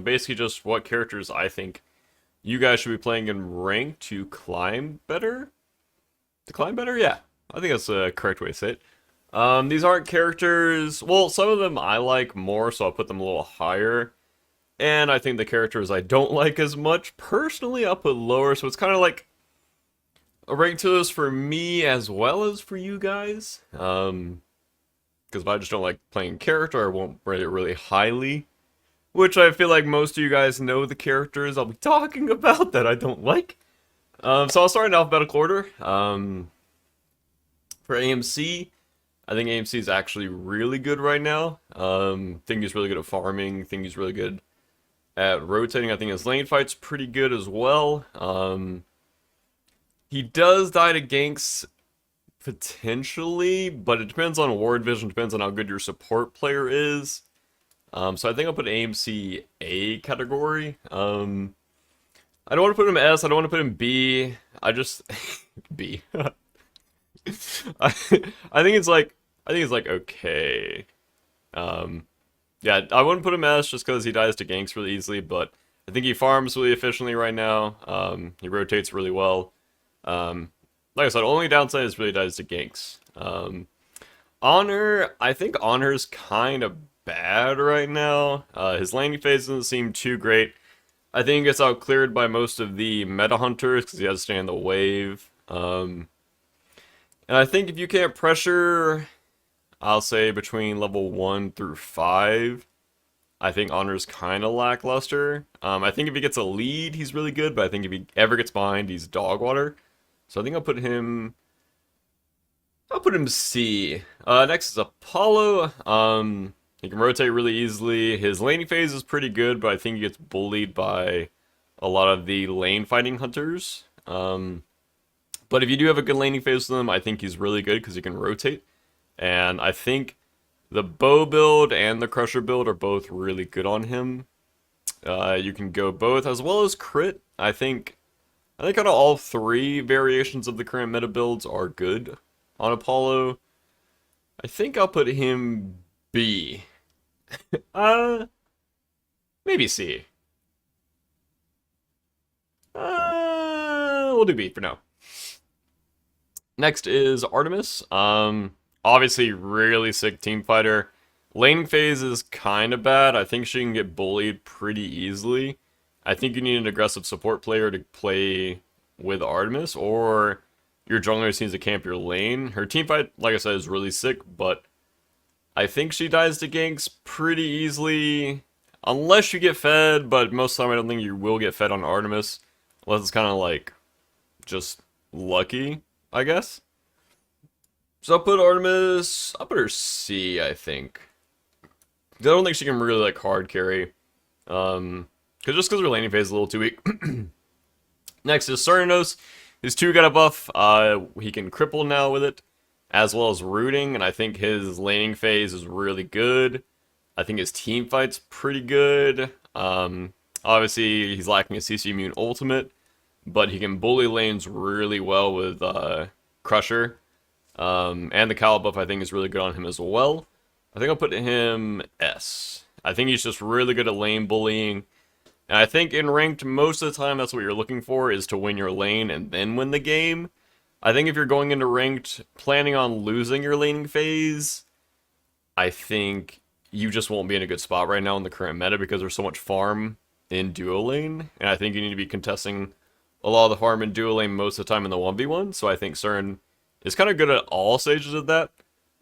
Basically just what characters I think you guys should be playing in rank to climb better. To climb better? Yeah. I think that's the correct way to say it. These aren't characters, well, some of them I like more, so I'll put them a little higher. And I think the characters I don't like as much, personally, I'll put lower, so it's kind of like a rank to this for me as well as for you guys. Because if I just don't like playing character, I won't rate it really highly. Which I feel like most of you guys know the characters I'll be talking about that I don't like. So I'll start in alphabetical order. For AMC, I think AMC is actually really good right now. Think he's really good at farming. Think he's really good at rotating. I think his lane fight's pretty good as well. He does die to ganks potentially, but it depends on ward vision, depends on how good your support player is. So I think I'll put AMC A category. I don't want to put him S, I don't want to put him B. I just B. I think it's like okay. Yeah, I wouldn't put him S just because he dies to ganks really easily, but I think he farms really efficiently right now. He rotates really well. Like I said, only downside is really dies to ganks. Honor, I think Honor's kind of bad right now. His laning phase doesn't seem too great. I think he gets outcleared by most of the meta hunters because he has to stay in the wave. And I think if you can't pressure, I'll say between level 1 through 5, I think Honor's kind of lackluster. I think if he gets a lead, he's really good, but I think if he ever gets behind, he's dog water. So I think I'll put him C. Next is Apollo. He can rotate really easily. His laning phase is pretty good, but I think he gets bullied by a lot of the lane fighting hunters. But if you do have a good laning phase with him, I think he's really good because he can rotate. And I think the bow build and the crusher build are both really good on him. You can go both as well as crit. I think out of all three variations of the current meta builds are good on Apollo. I think I'll put him B. Maybe C. We'll do B for now. Next is Artemis. Obviously really sick team fighter. Laning phase is kind of bad. I think she can get bullied pretty easily. I think you need an aggressive support player to play with Artemis, or your jungler needs to camp your lane. Her team fight, like I said, is really sick, but I think she dies to ganks pretty easily, unless you get fed, but most of the time I don't think you will get fed on Artemis, unless it's kind of like just lucky, I guess. So I'll put Artemis, I'll put her C, I think. I don't think she can really like hard carry. Because her laning phase is a little too weak. Next is Cernos. His 2 got a buff. He can cripple now with it, as well as rooting, and I think his laning phase is really good. I think his team fight's pretty good. Obviously, he's lacking a CC immune ultimate, but he can bully lanes really well with Crusher. And the Cal buff I think is really good on him as well. I think I'll put him S. I think he's just really good at lane bullying. And I think in ranked, most of the time, that's what you're looking for, is to win your lane and then win the game. I think if you're going into ranked planning on losing your laning phase, I think you just won't be in a good spot right now in the current meta because there's so much farm in duo lane. And I think you need to be contesting a lot of the farm in duo lane most of the time in the 1v1. So I think CERN is kind of good at all stages of that.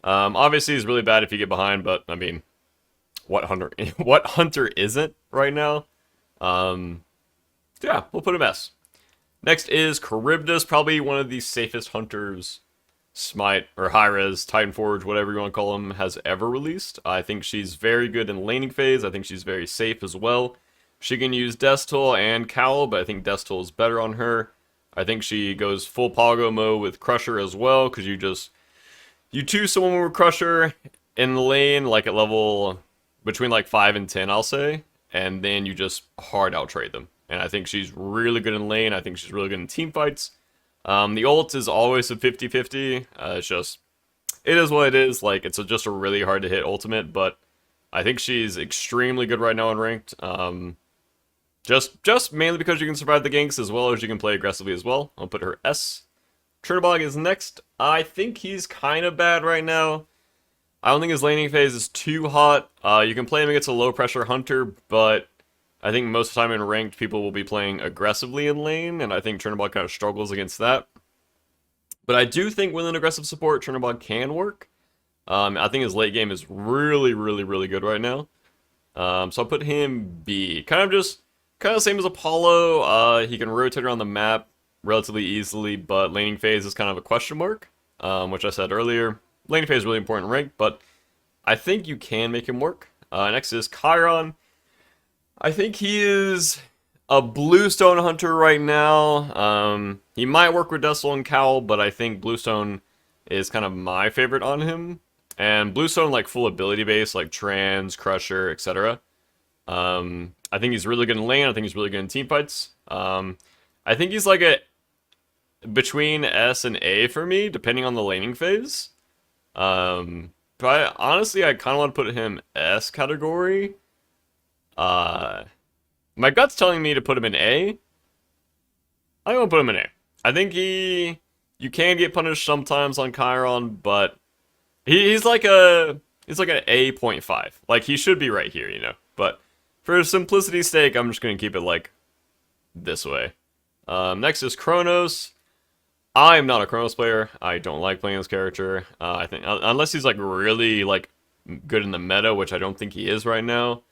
Obviously, he's really bad if you get behind, but I mean, what hunter isn't right now? Yeah, we'll put him S. Next is Charybdis, probably one of the safest hunters Smite, or High-Res, Titan Forge, whatever you want to call him, has ever released. I think she's very good in laning phase. I think she's very safe as well. She can use Destil and Cowl, but I think Destil is better on her. I think she goes full Pogo mode with Crusher as well, because you choose someone with Crusher in the lane, like at level between like 5 and 10, I'll say, and then you just hard outtrade them. And I think she's really good in lane. I think she's really good in team fights. The ult is always a 50-50. It's just, it is what it is. Like, it's just a really hard to hit ultimate, but I think she's extremely good right now in ranked. Just mainly because you can survive the ganks as well as you can play aggressively as well. I'll put her S. Chernobog is next. I think he's kind of bad right now. I don't think his laning phase is too hot. You can play him against a low pressure hunter, but I think most of the time in ranked, people will be playing aggressively in lane, and I think Chernobog kind of struggles against that. But I do think with an aggressive support, Chernobog can work. I think his late game is really, really, really good right now. So I'll put him B. Kind of same as Apollo. He can rotate around the map relatively easily, but laning phase is kind of a question mark, which I said earlier. Laning phase is really important in rank, but I think you can make him work. Next is Chiron. I think he is a Bluestone hunter right now. He might work with Dustle and Cowl, but I think Bluestone is kind of my favorite on him. And Bluestone, like full ability base, like Trans, Crusher, etc. I think he's really good in lane. I think he's really good in team fights. I think he's like a between S and A for me, depending on the laning phase. But honestly, I kind of want to put him S category. My gut's telling me to put him in A. I'm gonna put him in A. I think you can get punished sometimes on Chiron, but he's like an A.5. Like he should be right here, you know. But for simplicity's sake, I'm just gonna keep it like this way. Next is Kronos. I am not a Kronos player. I don't like playing this character. I think unless he's like really like good in the meta, which I don't think he is right now.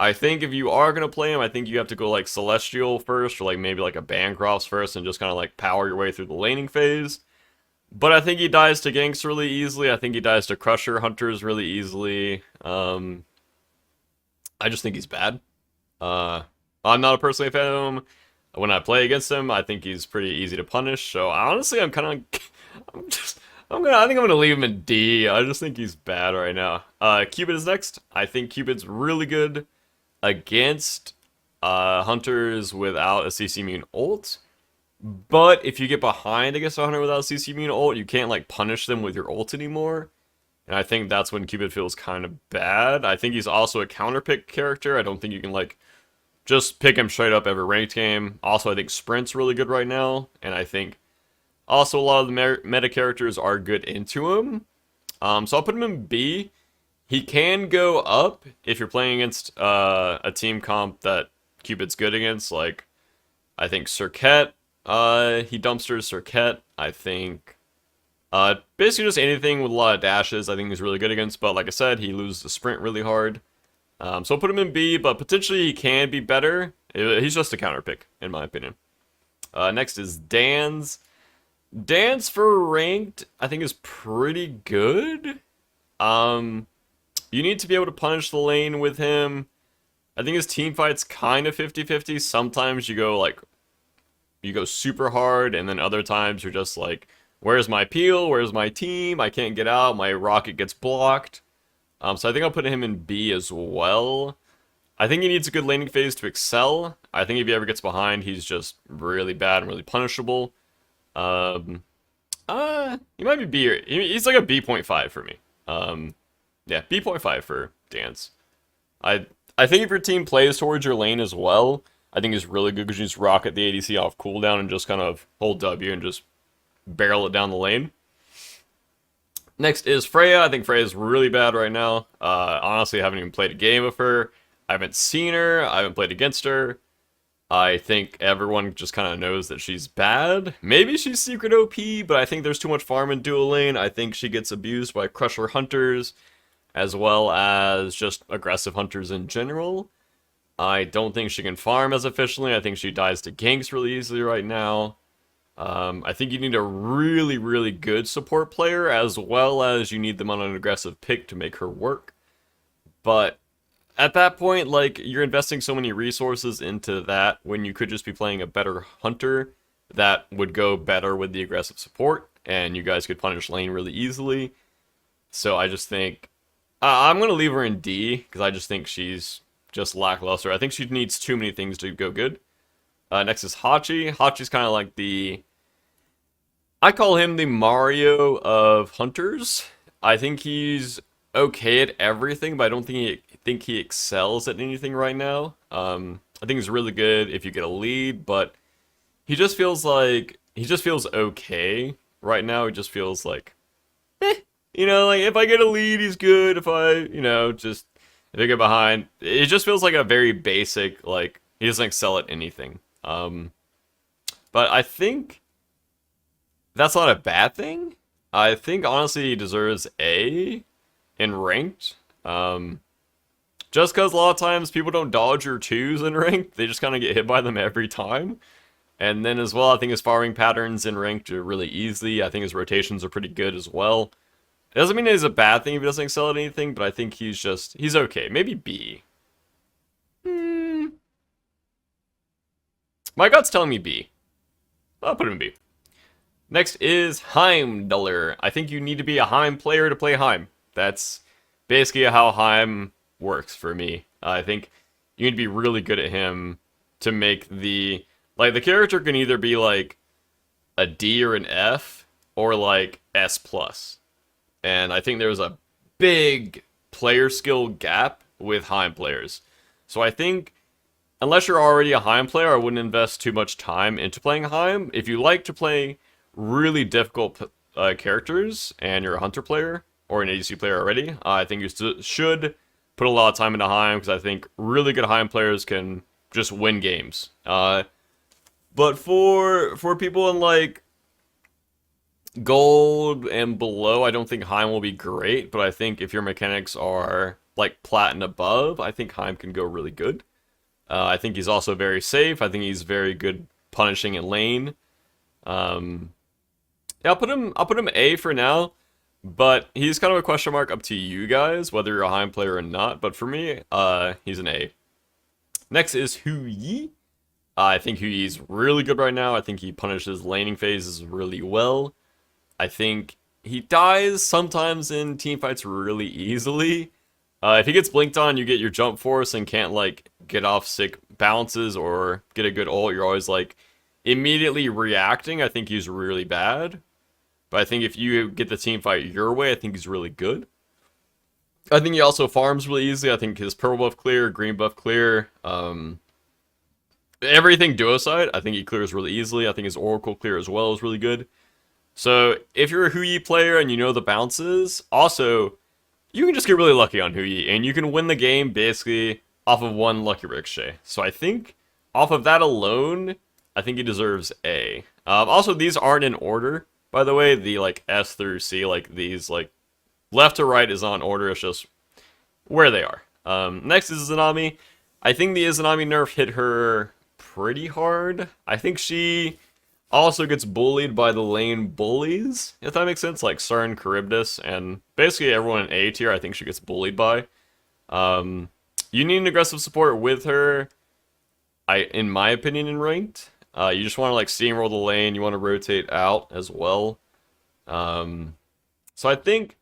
I think if you are gonna play him, I think you have to go like Celestial first, or like maybe like a Bancroft first, and just kind of like power your way through the laning phase. But I think he dies to ganks really easily. I think he dies to Crusher Hunters really easily. I just think he's bad. I'm not a personally a fan of him. When I play against him, I think he's pretty easy to punish. So honestly, I'm kind of, I think I'm gonna leave him in D. I just think he's bad right now. Cupid is next. I think Cupid's really good against hunters without a CC immune ult. But if you get behind against a hunter without a CC immune ult, you can't like punish them with your ult anymore. And I think that's when Cupid feels kind of bad. I think he's also a counterpick character. I don't think you can like just pick him straight up every ranked game. Also, I think Sprint's really good right now. And I think also a lot of the meta characters are good into him. So I'll put him in B. He can go up if you're playing against a team comp that Cupid's good against. Like, I think Cirquet. He dumpsters Cirquet. I think basically just anything with a lot of dashes I think he's really good against. But like I said, he loses the sprint really hard. So I'll put him in B, but potentially he can be better. He's just a counter pick, in my opinion. Next is Dan's. Dan's for ranked, I think is pretty good. You need to be able to punish the lane with him. I think his team fight's kind of 50-50. Sometimes you go super hard, and then other times you're just like, where's my peel? Where's my team? I can't get out. My rocket gets blocked. So I think I'll put him in B as well. I think he needs a good laning phase to excel. I think if he ever gets behind, he's just really bad and really punishable. He might be B, or he's like a B.5 for me. Yeah, B.5 for Dance. I think if your team plays towards your lane as well, I think it's really good because you just rocket the ADC off cooldown and just kind of hold W and just barrel it down the lane. Next is Freya. I think Freya's really bad right now. Honestly, I haven't even played a game of her. I haven't seen her. I haven't played against her. I think everyone just kind of knows that she's bad. Maybe she's secret OP, but I think there's too much farm in dual lane. I think she gets abused by Crusher Hunters, as well as just aggressive hunters in general. I don't think she can farm as efficiently. I think she dies to ganks really easily right now. I think you need a really, really good support player, as well as you need them on an aggressive pick to make her work. But at that point, like, you're investing so many resources into that when you could just be playing a better hunter that would go better with the aggressive support, and you guys could punish lane really easily. So I just think I'm going to leave her in D, because I just think she's just lackluster. I think she needs too many things to go good. Next is Hachi. Hachi's kind of like I call him the Mario of hunters. I think he's okay at everything, but I don't think think he excels at anything right now. I think he's really good if you get a lead, but he just feels like he just feels okay right now. He just feels like, like if I get a lead, he's good. If I, just if I get behind, it just feels like a very basic, like he doesn't excel at anything. But I think that's not a bad thing. I think honestly he deserves A in ranked. Just because a lot of times people don't dodge your twos in ranked, they just kind of get hit by them every time. And then as well, I think his firing patterns in ranked are really easy. I think his rotations are pretty good as well. It doesn't mean it's a bad thing if he doesn't excel at anything, but I think he's okay. Maybe B. My gut's telling me B. I'll put him in B. Next is Heimdallr. I think you need to be a Heim player to play Heim. That's basically how Heim works for me. I think you need to be really good at him to make the character can either be like a D or an F or like S plus. And I think there's a big player skill gap with Heim players. So I think unless you're already a Heim player, I wouldn't invest too much time into playing Heim. If you like to play really difficult characters and you're a Hunter player or an ADC player already, I think you should put a lot of time into Heim because I think really good Heim players can just win games. But for people in like gold and below, I don't think Heim will be great, but I think if your mechanics are like plat and above, I think Heim can go really good. I think he's also very safe. I think he's very good punishing in lane. Yeah, I'll put him A for now, but he's kind of a question mark up to you guys whether you're a Heim player or not. But for me, he's an A. Next is Hu Yi. I think Hu Yi's really good right now. I think he punishes laning phases really well. I think he dies sometimes in team fights really easily. If he gets blinked on, you get your jump force and can't like get off sick bounces or get a good ult. You're always like immediately reacting. I think he's really bad. But I think if you get the team fight your way, I think he's really good. I think he also farms really easily. I think his purple buff clear, green buff clear, everything duo side, I think he clears really easily. I think his oracle clear as well is really good. So if you're a Hu Yi player and you know the bounces, also you can just get really lucky on Hu Yi and you can win the game basically off of one lucky ricochet. So I think off of that alone, I think he deserves A. Also, these aren't in order, by the way. The like S through C, like these like left to right is on order. It's just where they are. Next is Izanami. I think the Izanami nerf hit her pretty hard. I think she also gets bullied by the lane bullies, if that makes sense, like CERN, Charybdis, and basically everyone in A tier I think she gets bullied by. You need an aggressive support with her, in my opinion, in ranked. You just want to like steamroll the lane, you want to rotate out as well. So I think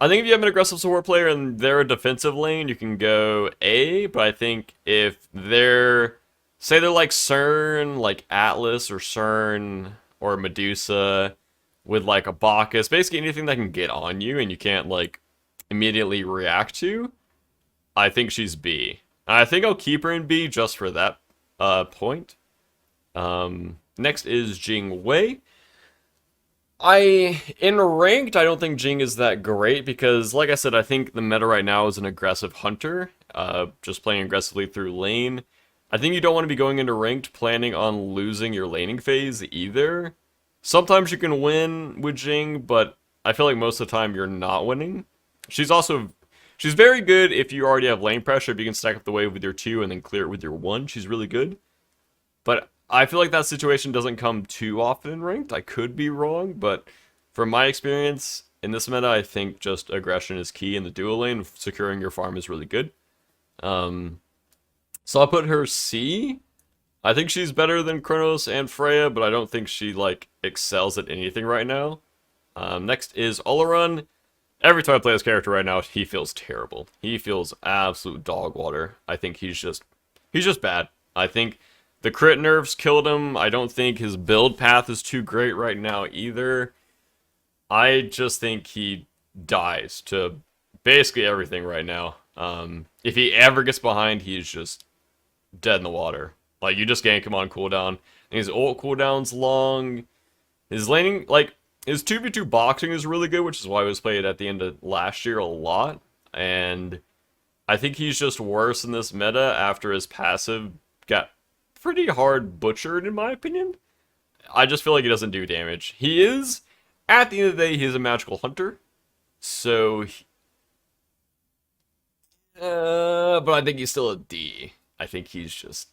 if you have an aggressive support player and they're a defensive lane, you can go A, but I think if they're like CERN, like Atlas or CERN or Medusa with like a Bacchus, basically anything that can get on you and you can't like immediately react to, I think she's B. And I think I'll keep her in B just for that point. Next is Jing Wei. In ranked, I don't think Jing is that great because, like I said, I think the meta right now is an aggressive hunter, just playing aggressively through lane. I think you don't want to be going into ranked planning on losing your laning phase either. Sometimes you can win with Jing, but I feel like most of the time you're not winning. She's very good if you already have lane pressure. If you can stack up the wave with your 2 and then clear it with your 1, she's really good. But I feel like that situation doesn't come too often in ranked. I could be wrong, but from my experience in this meta, I think just aggression is key in the duo lane. Securing your farm is really good. So I'll put her C. I think she's better than Kronos and Freya, but I don't think she like excels at anything right now. Next is Olaron. Every time I play this character right now, he feels terrible. He feels absolute dog water. I think he's just bad. I think the crit nerfs killed him. I don't think his build path is too great right now either. I just think he dies to basically everything right now. If he ever gets behind, he's just dead in the water. Like, you just gank him on cooldown. And his ult cooldown's long. His laning, like, his 2v2 boxing is really good, which is why I was played at the end of last year a lot. And I think he's just worse in this meta after his passive got pretty hard butchered, in my opinion. I just feel like he doesn't do damage. He is, at the end of the day, he's a magical hunter. So, but I think he's still a D. I think he's just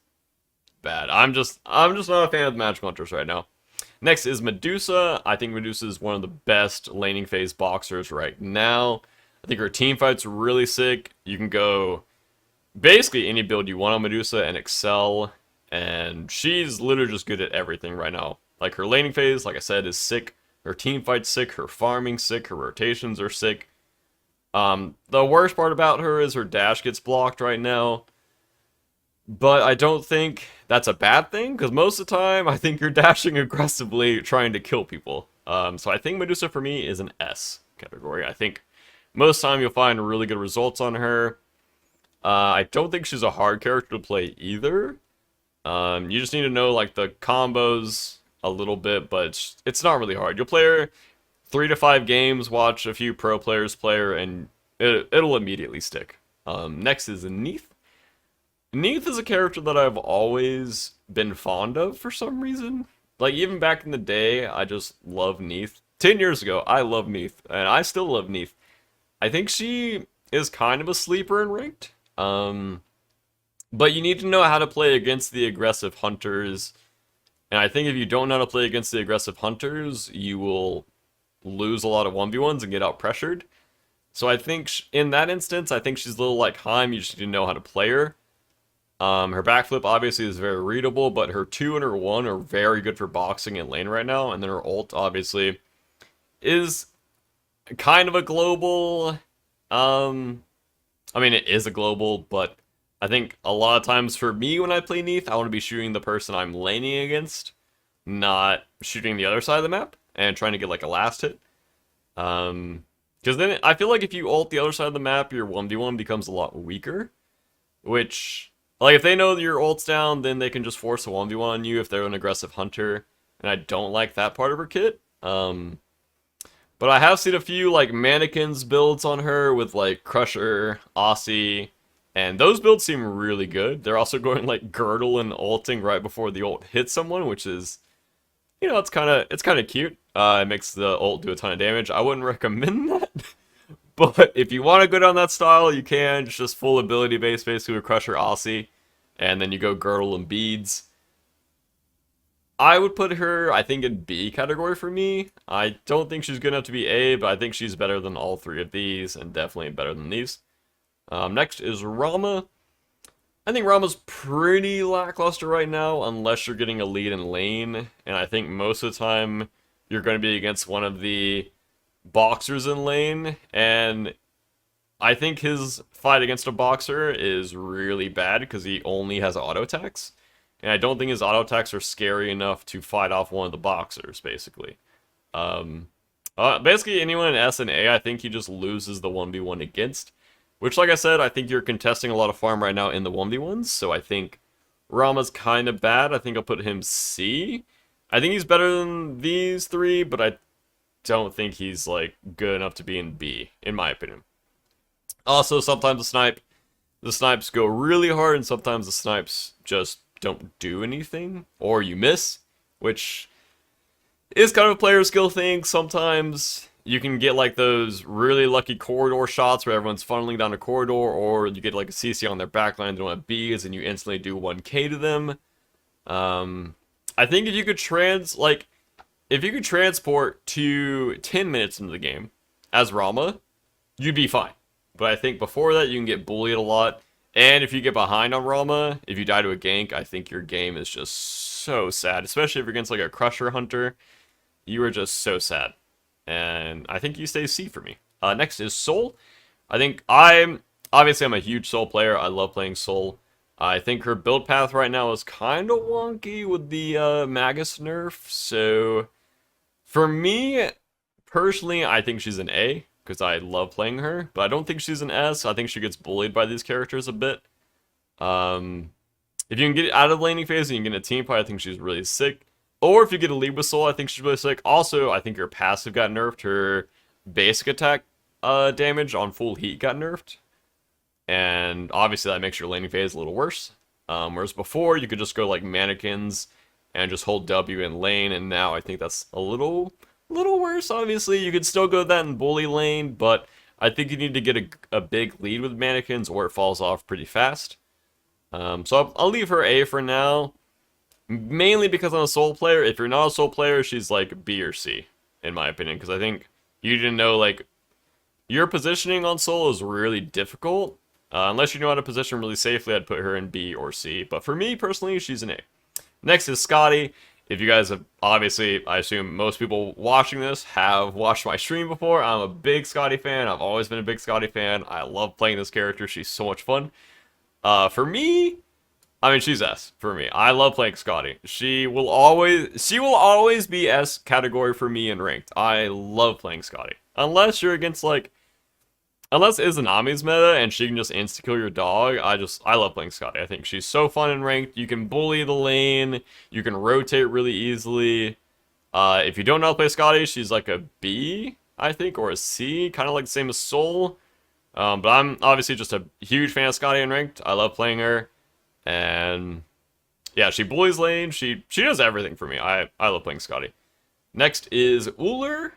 bad. I'm just not a fan of the magical hunters right now. Next is Medusa. I think Medusa is one of the best laning phase boxers right now. I think her team fight's really sick. You can go basically any build you want on Medusa and excel. And she's literally just good at everything right now. Like, her laning phase, like I said, is sick. Her team fight's sick. Her farming's sick. Her rotations are sick. The worst part about her is her dash gets blocked right now. But I don't think that's a bad thing, because most of the time, I think you're dashing aggressively trying to kill people. So I think Medusa for me is an S category. I think most time you'll find really good results on her. I don't think she's a hard character to play either. You just need to know, like, the combos a little bit, but it's not really hard. You'll play her 3 to 5 games, watch a few pro players play her, and it'll immediately stick. Next is Neith. Neith is a character that I've always been fond of for some reason. Like, even back in the day, I just love Neith. 10 years ago, I loved Neith, and I still love Neith. I think she is kind of a sleeper in ranked. But you need to know how to play against the aggressive hunters. And I think if you don't know how to play against the aggressive hunters, you will lose a lot of 1v1s and get out pressured. So I think in that instance, I think she's a little like Heim. You just need to know how to play her. Her backflip obviously is very readable, but her 2 and her 1 are very good for boxing and lane right now. And then her ult obviously is kind of a global. I mean, it is a global, but I think a lot of times for me when I play Neith, I want to be shooting the person I'm laning against, not shooting the other side of the map and trying to get like a last hit. Because then I feel like if you ult the other side of the map, your 1v1 becomes a lot weaker. Which, like, if they know that your ult's down, then they can just force a 1v1 on you if they're an aggressive hunter. And I don't like that part of her kit. But I have seen a few, like, mannequins builds on her with, like, Crusher, Aussie, and those builds seem really good. They're also going, like, Girdle and ulting right before the ult hits someone, which is, you know, it's kind of cute. It makes the ult do a ton of damage. I wouldn't recommend that. But if you want to go down that style, you can. It's just full ability base, basically with Crusher, Aussie, and then you go Girdle and Beads. I would put her, I think, in B category for me. I don't think she's good enough to be A, but I think she's better than all 3 of these, and definitely better than these. Next is Rama. I think Rama's pretty lackluster right now, unless you're getting a lead in lane, and I think most of the time you're going to be against one of the boxers in lane, and I think his fight against a boxer is really bad because he only has auto attacks. And I don't think his auto attacks are scary enough to fight off one of the boxers, basically. Basically, anyone in S and A, I think he just loses the 1v1 against. Which, like I said, I think you're contesting a lot of farm right now in the 1v1s. So I think Rama's kind of bad. I think I'll put him C. I think he's better than these 3, but I don't think he's, like, good enough to be in B, in my opinion. Also, sometimes the snipes go really hard, and sometimes the snipes just don't do anything, or you miss, which is kind of a player skill thing. Sometimes you can get like those really lucky corridor shots where everyone's funneling down a corridor, or you get like a CC on their backline, they don't have Bs, and you instantly do 1k to them. I think if you could transport to 10 minutes into the game as Rama, you'd be fine. But I think before that, you can get bullied a lot. And if you get behind on Rama, if you die to a gank, I think your game is just so sad. Especially if you're against like a Crusher Hunter. You are just so sad. And I think you stay C for me. Next is Soul. I'm a huge Soul player. I love playing Soul. I think her build path right now is kind of wonky with the Magus nerf. So for me, personally, I think she's an A. because I love playing her, but I don't think she's an S. I think she gets bullied by these characters a bit. If you can get it out of the laning phase and you can get a team fight, I think she's really sick. Or if you get a lead with Soul, I think she's really sick. Also, I think her passive got nerfed. Her basic attack damage on full heat got nerfed. And obviously that makes your laning phase a little worse. Whereas before, you could just go like mannequins and just hold W in lane. And now I think that's a little worse, obviously. You could still go that in bully lane, but I think you need to get a big lead with mannequins or it falls off pretty fast. So I'll leave her A for now, mainly because I'm a soul player. If you're not a soul player, she's like B or C, in my opinion, because I think you didn't know, like, your positioning on soul is really difficult. Unless you know how to position really safely, I'd put her in B or C. But for me, personally, she's an A. Next is Scotty. If you guys have, obviously, I assume most people watching this have watched my stream before. I'm a big Scotty fan. I've always been a big Scotty fan. I love playing this character. She's so much fun. For me, I mean, she's S for me. I love playing Scotty. She will always be S category for me in ranked. I love playing Scotty. Unless you're against, like, unless Izanami's meta and she can just insta-kill your dog, I love playing Scotty. I think she's so fun in ranked. You can bully the lane. You can rotate really easily. If you don't know how to play Scotty, she's like a B, I think, or a C. Kind of like the same as Soul. But I'm obviously just a huge fan of Scotty in ranked. I love playing her. And yeah, she bullies lane. She does everything for me. I love playing Scotty. Next is Ullr.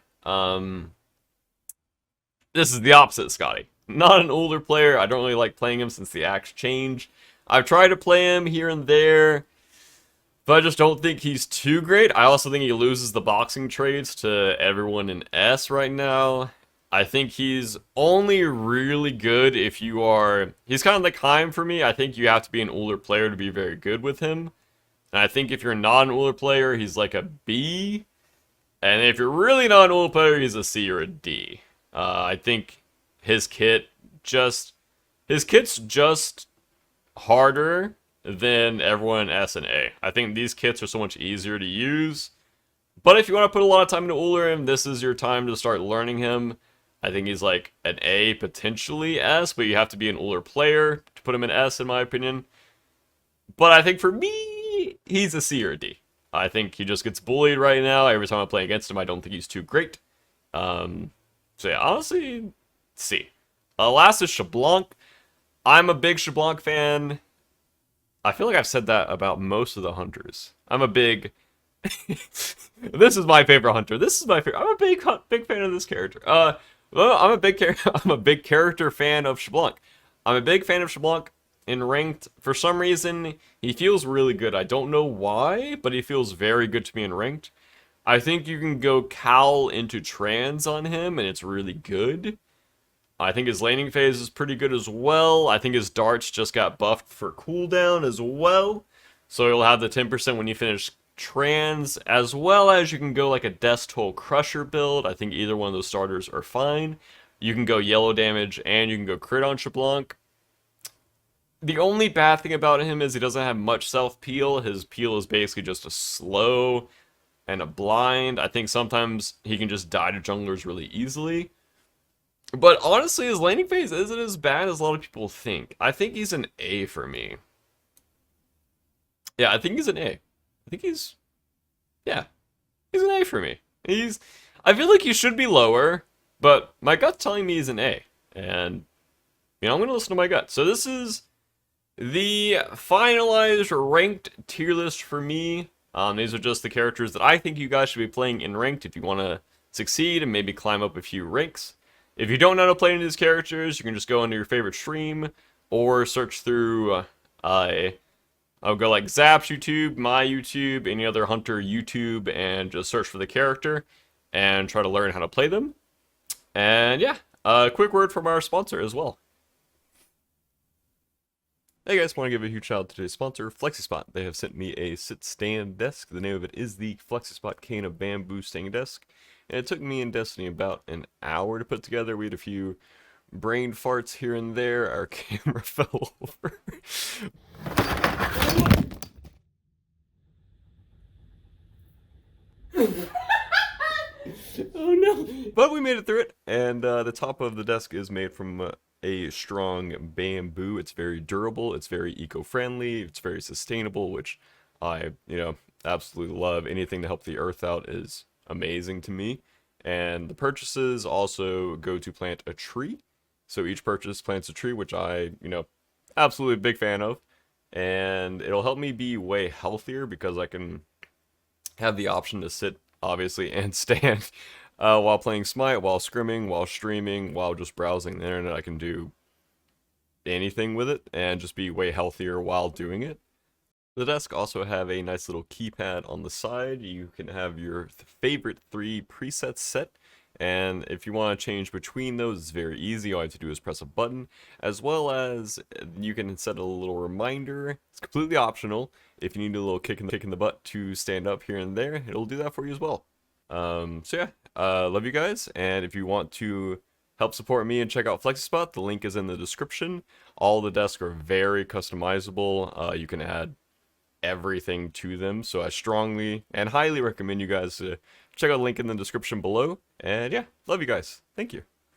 This is the opposite of Scotty. Not an older player. I don't really like playing him since the axe changed. I've tried to play him here and there, but I just don't think he's too great. I also think he loses the boxing trades to everyone in S right now. I think he's only really good if you are... He's kind of like Heim for me. I think you have to be an older player to be very good with him. And I think if you're not an older player, he's like a B. And if you're really not an older player, he's a C or a D. I think his kit's just harder than everyone in S and A. I think these kits are so much easier to use. But if you want to put a lot of time into Ullr, this is your time to start learning him. I think he's like an A, potentially S, but you have to be an Ullr player to put him in S, in my opinion. But I think for me, he's a C or a D. I think he just gets bullied right now. Every time I play against him, I don't think he's too great. So yeah, honestly, C. Last is Shablanc. I'm a big Shablanc fan. I feel like I've said that about most of the hunters. I'm a big... This is my favorite hunter. This is my favorite. I'm a big fan of this character. Well, I'm a big character fan of Shablanc. I'm a big fan of Shablanc in ranked. For some reason, he feels really good. I don't know why, but he feels very good to me in ranked. I think you can go Cowl into trans on him, and it's really good. I think his laning phase is pretty good as well. I think his darts just got buffed for cooldown as well. So he'll have the 10% when you finish trans, as well as you can go like a Death Toll Crusher build. I think either one of those starters are fine. You can go yellow damage, and you can go crit on Shablanc. The only bad thing about him is he doesn't have much self-peel. His peel is basically just a slow and a blind. I think sometimes he can just die to junglers really easily. But honestly, his laning phase isn't as bad as a lot of people think. I think he's an A for me. Yeah, I think he's an A. I think he's... Yeah. He's an A for me. I feel like he should be lower, but my gut's telling me he's an A. And, you know, I'm going to listen to my gut. So this is the finalized ranked tier list for me. These are just the characters that I think you guys should be playing in ranked if you want to succeed and maybe climb up a few ranks. If you don't know how to play any of these characters, you can just go into your favorite stream or search through, I'll go like Zap's YouTube, my YouTube, any other hunter YouTube, and just search for the character and try to learn how to play them. And yeah, a quick word from our sponsor as well. Hey guys, want to give a huge shout out to today's sponsor, FlexiSpot. They have sent me a sit-stand desk. The name of it is the FlexiSpot Cane of Bamboo Standing Desk. And it took me and Destiny about an hour to put together. We had a few brain farts here and there. Our camera fell over. Oh no! But we made it through it, and the top of the desk is made from a strong bamboo. It's very durable, it's very eco-friendly, it's very sustainable, which I, absolutely love. Anything to help the earth out is amazing to me. And the purchases also go to plant a tree. So each purchase plants a tree, which I, absolutely a big fan of. And it'll help me be way healthier because I can have the option to sit, obviously, and stand while playing Smite, while scrimming, while streaming, while just browsing the internet. I can do anything with it and just be way healthier while doing it. The desk also have a nice little keypad on the side. You can have your favorite 3 presets set, and if you want to change between those, it's very easy. All you have to do is press a button, as well as you can set a little reminder. It's completely optional. If you need a little kick in the butt to stand up here and there, it'll do that for you as well. So yeah, love you guys, and if you want to help support me and check out FlexiSpot, the link is in the description. All the desks are very customizable. You can add everything to them, so I strongly and highly recommend you guys to check out the link in the description below. And yeah, love you guys. Thank you.